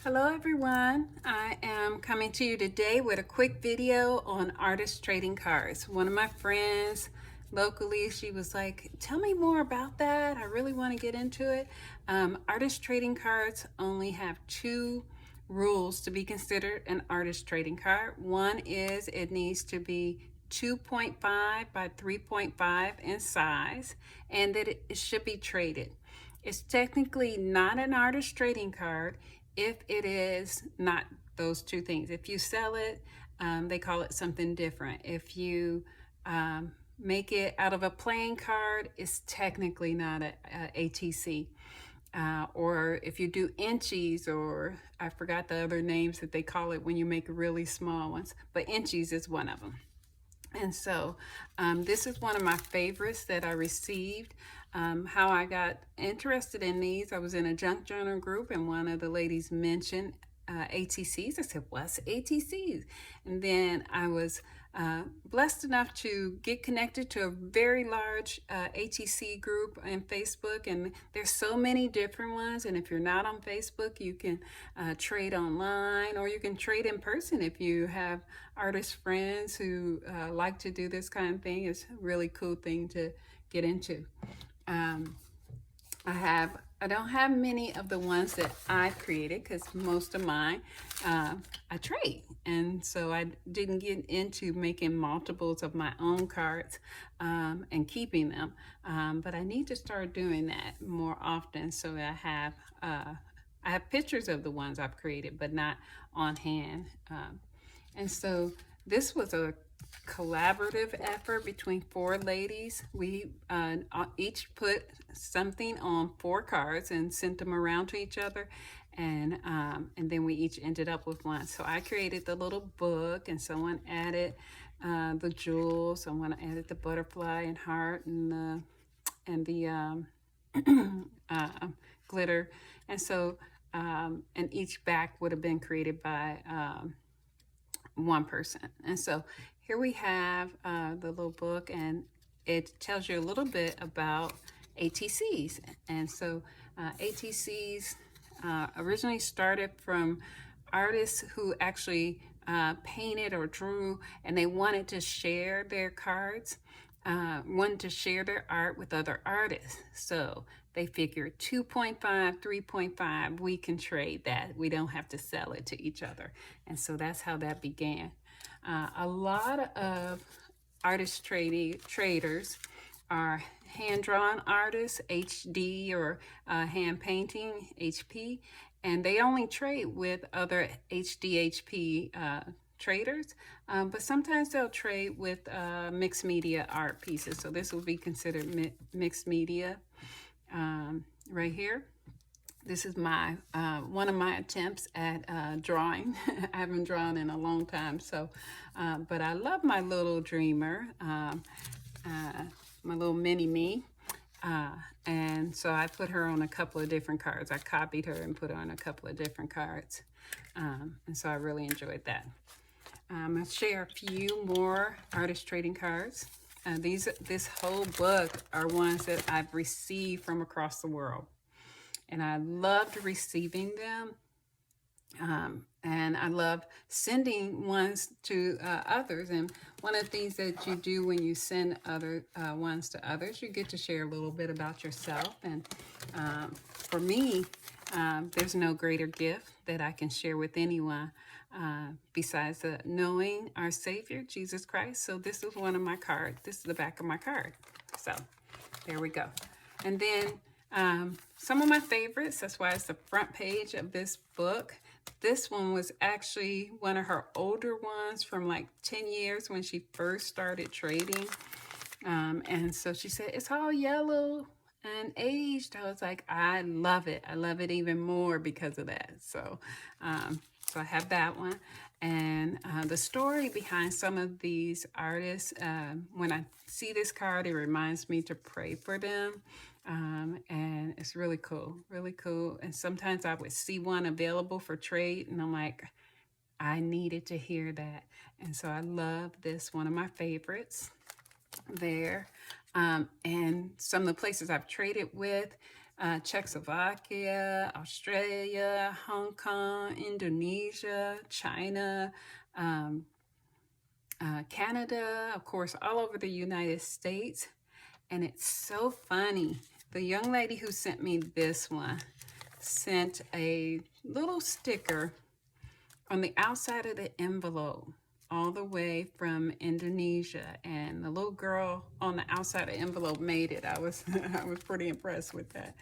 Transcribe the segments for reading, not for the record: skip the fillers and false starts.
Hello everyone, I am coming to you today with a quick video on artist trading cards. One of my friends locally, she was like, tell me more about that. I really want to get into it. Artist trading cards only have two rules to be considered an artist trading card. One is it needs to be 2.5 by 3.5 in size, and that it should be traded. It's technically not an artist trading card if it is not those two things. If you sell it, they call it something different. If you make it out of a playing card, it's technically not a ATC. Or if you do inchies, or I forgot the other names that they call it when you make really small ones, but inchies is one of them. And so this is one of my favorites that I received. How I got interested in these, I was in a junk journal group and one of the ladies mentioned ATCs. I said, what's ATCs? And then I was blessed enough to get connected to a very large ATC group on Facebook, and there's so many different ones. And if you're not on Facebook, you can trade online, or you can trade in person if you have artist friends who like to do this kind of thing. It's a really cool thing to get into. I don't have many of the ones that I've created because most of mine I trade, and so I didn't get into making multiples of my own cards and keeping them, but I need to start doing that more often so that I have pictures of the ones I've created but not on hand. And so this was a collaborative effort between four ladies. We each put something on 4 cards and sent them around to each other, and then we each ended up with one. So I created the little book, and someone added the jewels, someone added the butterfly and heart and the glitter, and so and each back would have been created by one person. And so here we have the little book, and it tells you a little bit about ATCs. And so ATCs originally started from artists who actually painted or drew, and they wanted to share their cards, wanted to share their art with other artists. So they figured 2.5, 3.5, we can trade that. We don't have to sell it to each other. And so that's how that began. A lot of artist traders are hand-drawn artists, HD, or hand painting, HP, and they only trade with other HDHP traders, but sometimes they'll trade with mixed media art pieces. So this will be considered mixed media. Right here, this is my one of my attempts at drawing. I haven't drawn in a long time, so but I love my little dreamer, my little mini me, and so I put her on a couple of different cards. I copied her and put her on a couple of different cards, and so I really enjoyed that. I'm going to share a few more artist trading cards. This whole book are ones that I've received from across the world, and I loved receiving them, and I love sending ones to others. And one of the things that you do when you send other ones to others, you get to share a little bit about yourself. And for me, there's no greater gift that I can share with anyone besides knowing our Savior, Jesus Christ. So this is one of my cards. This is the back of my card. So there we go. And then some of my favorites, that's why it's the front page of this book. This one was actually one of her older ones from like 10 years when she first started trading. And so she said, it's all yellow and aged. I was like, I love it. I love it even more because of that. So so I have that one. And the story behind some of these artists, when I see this card, it reminds me to pray for them. And it's really cool, really cool. And sometimes I would see one available for trade, and I'm like, I needed to hear that. And so I love this, one of my favorites there. And some of the places I've traded with, Czechoslovakia, Australia, Hong Kong, Indonesia, China, Canada, of course, all over the United States. And it's so funny. The young lady who sent me this one sent a little sticker on the outside of the envelope all the way from Indonesia, and the little girl on the outside of the envelope made it. I was I was pretty impressed with that.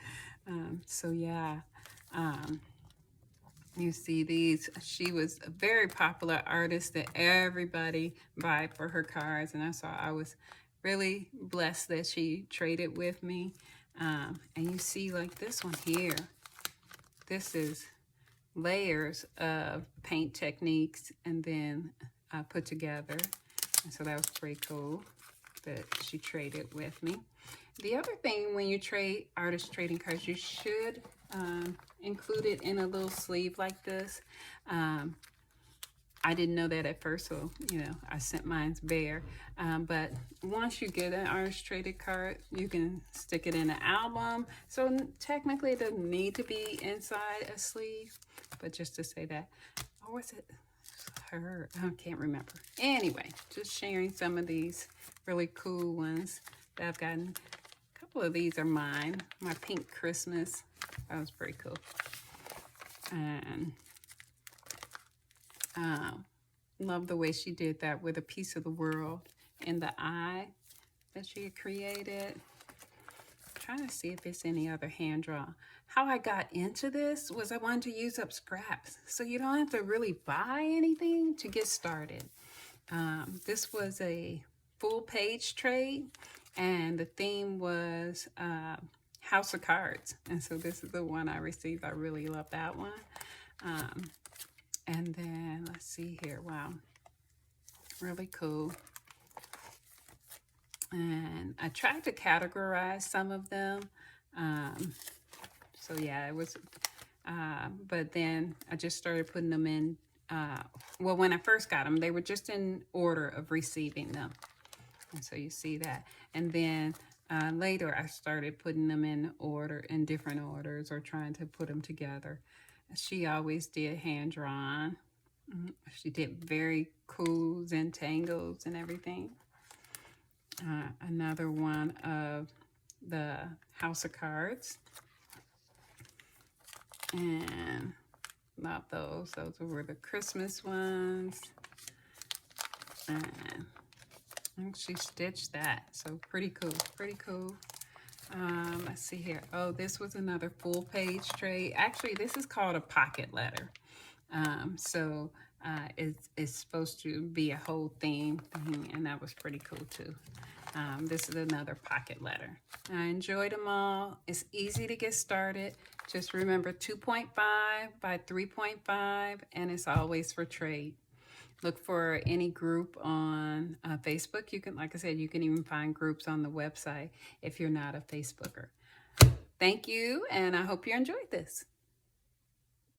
So yeah, you see these. She was a very popular artist that everybody buy for her cards, and I was really blessed that she traded with me. And you see like this one here. This is layers of paint techniques and then put together. And so that was pretty cool that she traded with me. The other thing when you trade artist trading cards, you should include it in a little sleeve like this. I didn't know that at first, so I sent mine's bare. But once you get an artist traded card, you can stick it in an album. So technically it doesn't need to be inside a sleeve, but just to say that. Or was it her? I can't remember. Anyway, just sharing some of these really cool ones that I've gotten. A couple of these are mine. My pink Christmas. That was pretty cool. And love the way she did that with a piece of the world in the eye that she had created. I'm trying to see if it's any other hand drawn. How I got into this was I wanted to use up scraps, so you don't have to really buy anything to get started. This was a full page trade, and the theme was House of Cards, and so this is the one I received. I really love that one. And then let's see here. Wow, really cool. And I tried to categorize some of them. So yeah, it was, but then I just started putting them in, well, when I first got them, they were just in order of receiving them. And so you see that. And then later I started putting them in order, in different orders, or trying to put them together. She always did hand drawn. She did very cool Zentangles and everything. Another one of the House of Cards. And love those. Those were the Christmas ones. And she stitched that. So pretty cool. Pretty cool. Let's see here. Oh, this was another full page trade. Actually, this is called a pocket letter. So it's supposed to be a whole theme thing, and that was pretty cool too. This is another pocket letter. I enjoyed them all. It's easy to get started. Just remember 2.5 by 3.5, and it's always for trade. Look for any group on Facebook. You can, like I said, you can even find groups on the website if you're not a Facebooker. Thank you, and I hope you enjoyed this.